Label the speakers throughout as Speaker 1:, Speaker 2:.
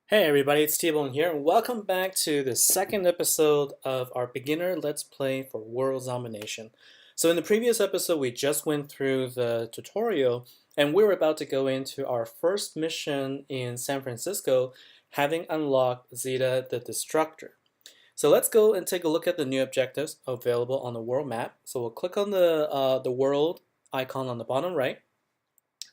Speaker 1: Hey everybody, it's T-Bone here, and welcome back to the second episode of our beginner Let's Play for World Zombination. So in the previous episode, we just went through the tutorial, and we're about to go into our first mission in San Francisco, having unlocked Zeta the Destructor. So let's go and take a look at the new objectives available on the world map. So we'll click on the world icon on the bottom right,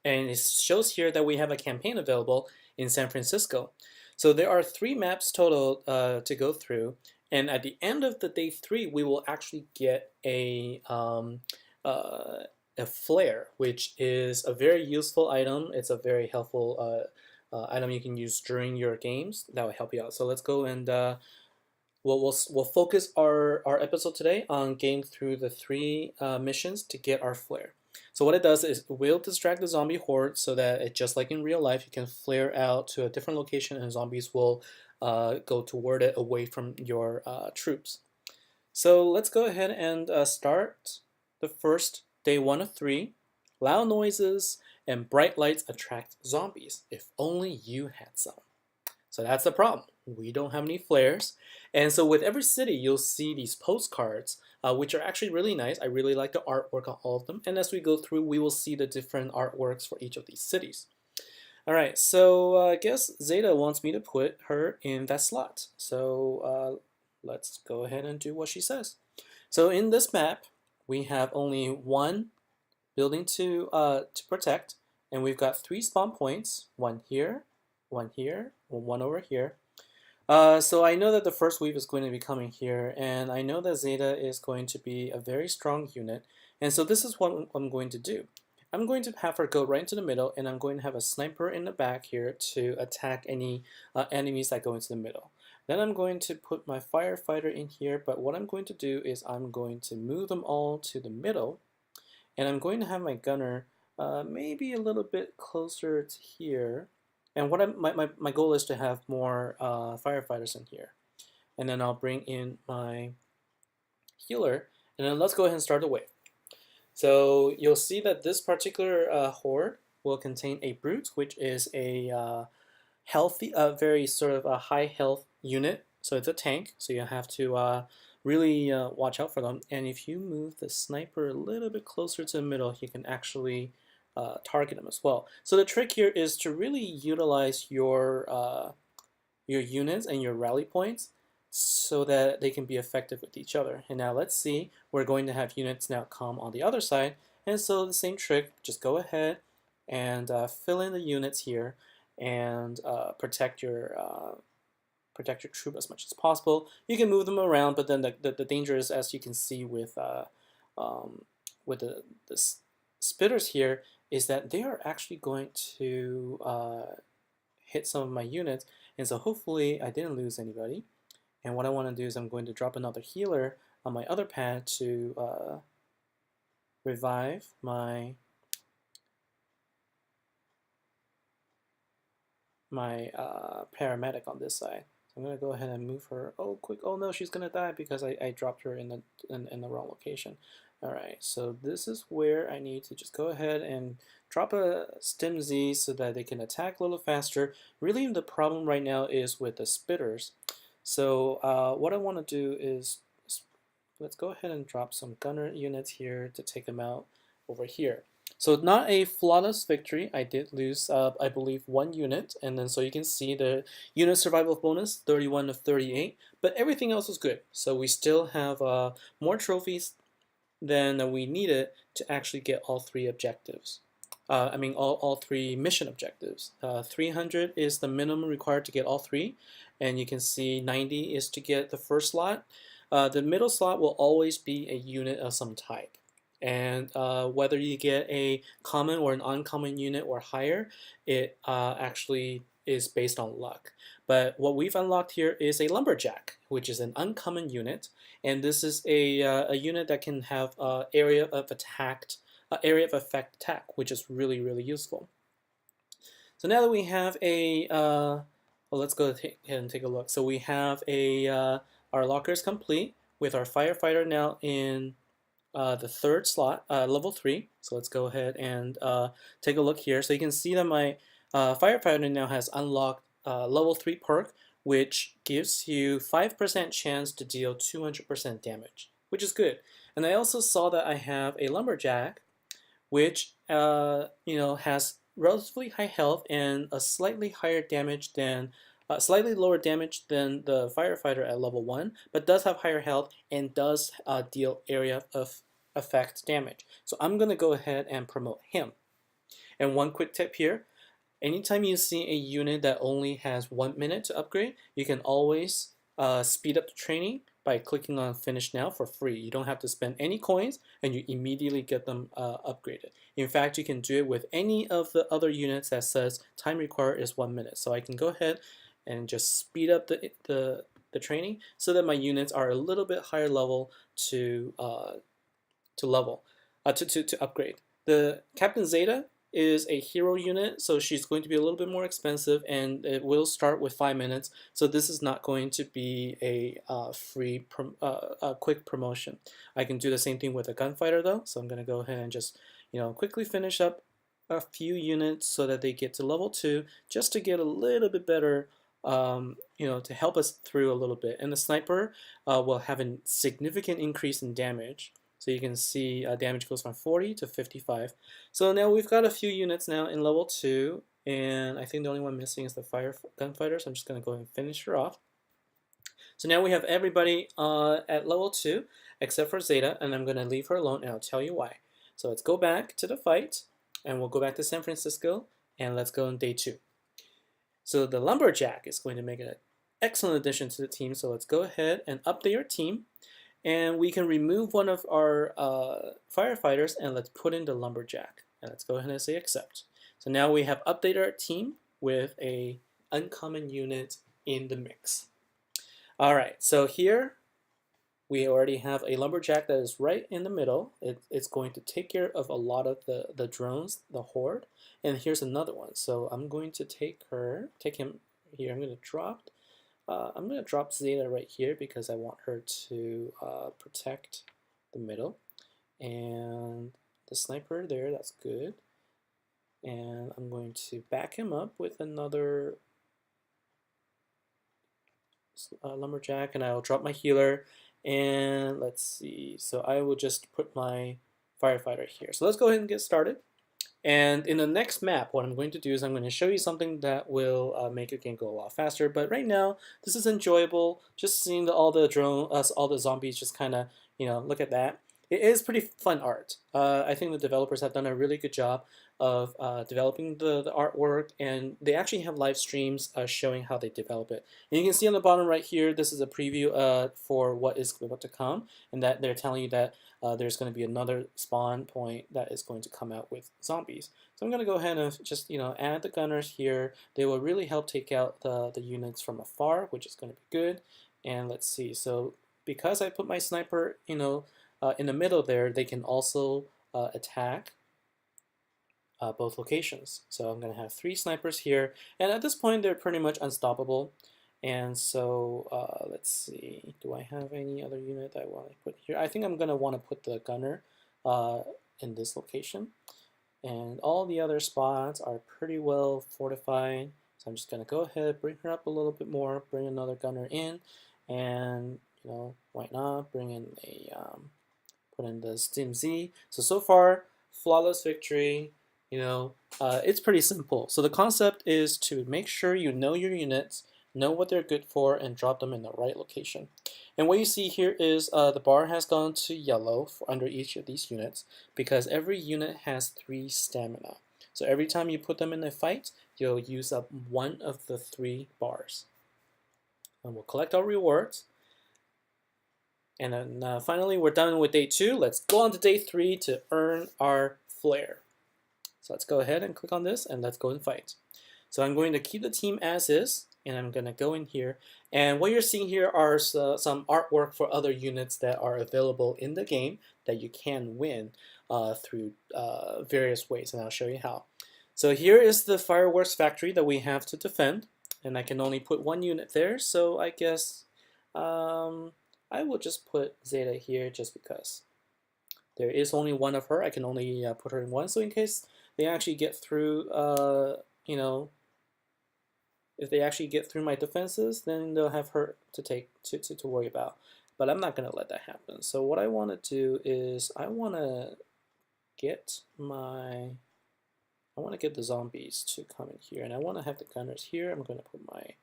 Speaker 1: and it shows here that we have a campaign available in San Francisco. So there are 3 maps total to go through, and at the end of the day 3, we will actually get a flare, which is a very useful item. It's a very helpful item you can use during your games. That will help you out. So let's go and we'll focus our episode today on getting through the 3 missions to get our flare. So what it does is it will distract the zombie horde so that it, just like in real life, you can flare out to a different location and zombies will go toward it away from your troops. So let's go ahead and start the first day 1 of 3. Loud noises and bright lights attract zombies. If only you had some. So that's the problem. We don't have any flares. And so with every city, you'll see these postcards, which are actually really nice. I really like the artwork on all of them. And as we go through, we will see the different artworks for each of these cities. All right, so I guess Zeta wants me to put her in that slot. So let's go ahead and do what she says. So in this map, we have only one building to protect, and we've got 3 spawn points, one here, one over here. So I know that the first wave is going to be coming here, and I know that Zeta is going to be a very strong unit, and so this is what I'm going to do. I'm going to have her go right into the middle, and I'm going to have a sniper in the back here to attack any enemies that go into the middle. Then I'm going to put my firefighter in here, but what I'm going to do is I'm going to move them all to the middle, and I'm going to have my gunner maybe a little bit closer to here. And what my goal is to have more firefighters in here. And then I'll bring in my healer, and then let's go ahead and start the wave. So you'll see that this particular horde will contain a brute, which is a healthy, very sort of a high health unit. So it's a tank, so you have to really watch out for them. And if you move the sniper a little bit closer to the middle, you can actually target them as well. So the trick here is to really utilize your units and your rally points so that they can be effective with each other. And now let's see, we're going to have units now come on the other side, and so the same trick, just go ahead and fill in the units here and protect your troop as much as possible. You can move them around, but then the danger is, as you can see with the spitters here, is that they are actually going to hit some of my units, and so hopefully I didn't lose anybody. And what I want to do is I'm going to drop another healer on my other pad to revive my paramedic on this side. So I'm going to go ahead and move her. Oh, quick! Oh no, she's going to die because I dropped her in the wrong location. All right, so this is where I need to just go ahead and drop a stim Z so that they can attack a little faster. Really, the problem right now is with the spitters. So what I want to do is let's go ahead and drop some gunner units here to take them out over here. So not a flawless victory. I did lose, I believe, 1 unit, and then so you can see the unit survival bonus, 31 of 38, but everything else was good. So we still have more trophies than we needed to actually get all 3 objectives. I mean, all 3 mission objectives. 300 is the minimum required to get all 3, and you can see 90 is to get the first slot. The middle slot will always be a unit of some type. And whether you get a common or an uncommon unit or higher, it actually is based on luck. But what we've unlocked here is a lumberjack, which is an uncommon unit, and this is a unit that can have area of effect attack, which is really, really useful. So now that we have a well, let's go ahead and take a look. So we have our locker is complete with our firefighter now in the 3rd slot, level 3. So let's go ahead and take a look here. So you can see that my firefighter now has unlocked level 3 perk, which gives you 5% chance to deal 200% damage, which is good. And I also saw that I have a lumberjack, which has relatively high health and a slightly higher damage than slightly lower damage than the firefighter at level 1, but does have higher health and does deal area of effect damage. So I'm going to go ahead and promote him. And one quick tip here, anytime you see a unit that only has 1 minute to upgrade, you can always speed up the training by clicking on Finish Now for free. You don't have to spend any coins and you immediately get them upgraded. In fact, you can do it with any of the other units that says time required is 1 minute. So I can go ahead and just speed up the training so that my units are a little bit higher level to upgrade. The Captain Zeta is a hero unit, so she's going to be a little bit more expensive, and it will start with 5 minutes. So this is not going to be a quick promotion. I can do the same thing with a gunfighter though. So I'm going to go ahead and just quickly finish up a few units so that they get to level 2, just to get a little bit better. To help us through a little bit. And the sniper will have a significant increase in damage. So you can see damage goes from 40 to 55. So now we've got a few units now in level 2, and I think the only one missing is the gunfighter, so I'm just going to go ahead and finish her off. So now we have everybody at level 2 except for Zeta, and I'm going to leave her alone, and I'll tell you why. So let's go back to the fight, and we'll go back to San Francisco, and let's go on day 2. So the Lumberjack is going to make an excellent addition to the team, so let's go ahead and update our team. And we can remove one of our firefighters and let's put in the lumberjack. And let's go ahead and say accept. So now we have updated our team with a uncommon unit in the mix. All right, so here we already have a lumberjack that is right in the middle. It's going to take care of a lot of the drones, the horde. And here's another one. So I'm going to take him here. I'm going to drop Zeta right here because I want her to protect the middle. And the sniper there, that's good. And I'm going to back him up with another lumberjack, and I'll drop my healer. And let's see, so I will just put my firefighter here. So let's go ahead and get started. And in the next map, what I'm going to do is I'm going to show you something that will make your game go a lot faster. But right now, this is enjoyable. Just seeing all the zombies just kind of, look at that. It is pretty fun art. I think the developers have done a really good job of developing the artwork, and they actually have live streams showing how they develop it. And you can see on the bottom right here, this is a preview for what is about to come, and that they're telling you that there's going to be another spawn point that is going to come out with zombies. So I'm going to go ahead and just add the gunners here. They will really help take out the units from afar, which is going to be good. And let's see. So because I put my sniper in the middle there, they can also attack both locations. So I'm going to have 3 snipers here, and at this point they're pretty much unstoppable. And so let's see, do I have any other unit that I want to put here? I think I'm going to want to put the gunner in this location. And all the other spots are pretty well fortified. So I'm just going to go ahead, bring her up a little bit more, bring another gunner in, and why not bring in put in the Stim Z. So far, flawless victory. It's pretty simple. So the concept is to make sure you know your units, know what they're good for, and drop them in the right location. And what you see here is the bar has gone to yellow under each of these units because every unit has 3 stamina. So every time you put them in a fight, you'll use up one of the 3 bars. And we'll collect our rewards. And then finally, we're done with day 2. Let's go on to day 3 to earn our flare. So let's go ahead and click on this, and let's go and fight. So I'm going to keep the team as is, and I'm going to go in here. And what you're seeing here are some artwork for other units that are available in the game that you can win through various ways, and I'll show you how. So here is the fireworks factory that we have to defend, and I can only put 1 unit there, so I guess I will just put Zeta here just because. There is only 1 of her. I can only put her in 1, so in case they actually get through, if they actually get through my defenses, then they'll have hurt to worry about. But I'm not going to let that happen. So what I want to do is I want to get the zombies to come in here, and I want to have the gunners here. I'm going to put my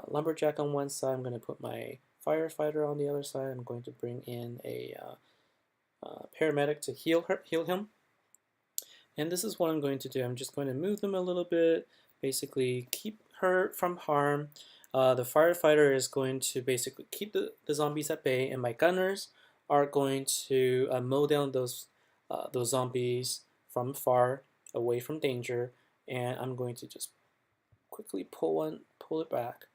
Speaker 1: lumberjack on one side. I'm going to put my firefighter on the other side. I'm going to bring in a paramedic to heal him. And this is what I'm going to do. I'm just going to move them a little bit, basically keep her from harm. The firefighter is going to basically keep the zombies at bay, and my gunners are going to mow down those zombies from far, away from danger. And I'm going to just quickly pull it back.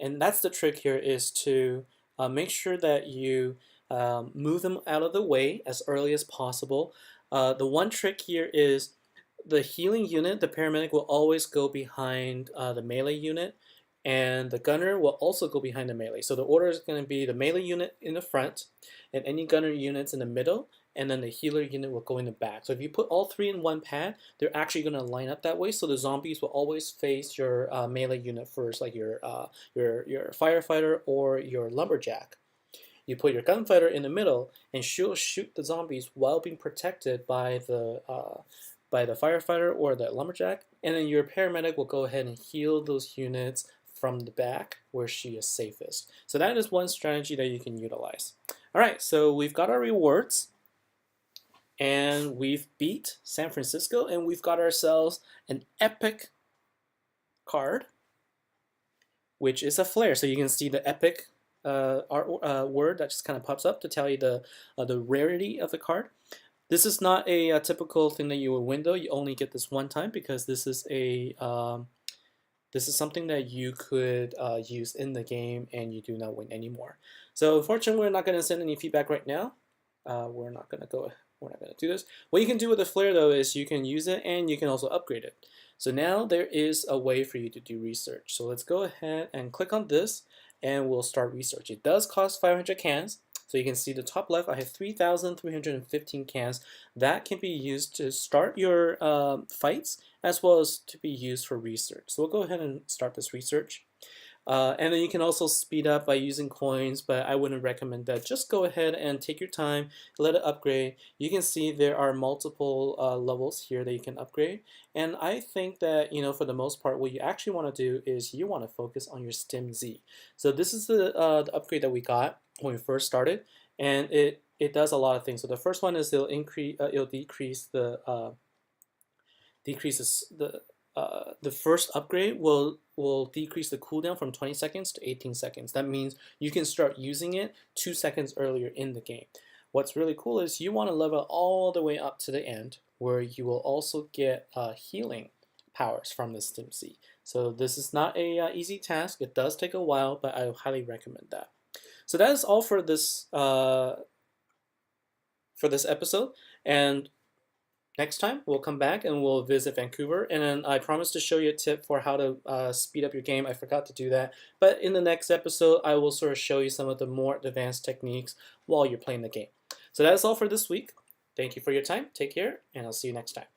Speaker 1: And that's the trick here, is to make sure that you move them out of the way as early as possible. The one trick here is the healing unit, the paramedic, will always go behind the melee unit, and the gunner will also go behind the melee. So the order is going to be the melee unit in the front, and any gunner units in the middle, and then the healer unit will go in the back. So if you put all three in one pad, they're actually going to line up that way. So the zombies will always face your melee unit first, like your firefighter or your lumberjack. You put your gunfighter in the middle, and she'll shoot the zombies while being protected by the firefighter or the lumberjack, and then your paramedic will go ahead and heal those units from the back where she is safest. So that is one strategy that you can utilize. All right, so we've got our rewards, and we've beat San Francisco, and we've got ourselves an epic card, which is a flare. So you can see the epic word that just kind of pops up to tell you the rarity of the card. This is not a typical thing that you will win, though. You only get this one time, because this is something that you could use in the game, and you do not win anymore. So unfortunately, we're not going to send any feedback right now. We're not going to do this. What you can do with the flare, though, is you can use it, and you can also upgrade it. So now there is a way for you to do research. So let's go ahead and click on this, and we'll start research. It does cost 500 cans. So you can see the top left, I have 3,315 cans. That can be used to start your fights, as well as to be used for research. So we'll go ahead and start this research. And then you can also speed up by using coins, but I wouldn't recommend that. Just go ahead and take your time, let it upgrade. You can see there are multiple levels here that you can upgrade. And I think that, for the most part, what you actually want to do is you want to focus on your Stim Z. So this is the upgrade that we got when we first started, and it does a lot of things. So the first one is it'll decrease the first upgrade will decrease the cooldown from 20 seconds to 18 seconds. That means you can start using it 2 seconds earlier in the game. What's really cool is you want to level all the way up to the end, where you will also get healing powers from the Stim Z. So this is not a easy task. It does take a while, but I highly recommend that. So that is all for this episode, and next time we'll come back and we'll visit Vancouver, and then I promised to show you a tip for how to speed up your game. I forgot to do that, but in the next episode I will sort of show you some of the more advanced techniques while you're playing the game. So that is all for this week. Thank you for your time. Take care, and I'll see you next time.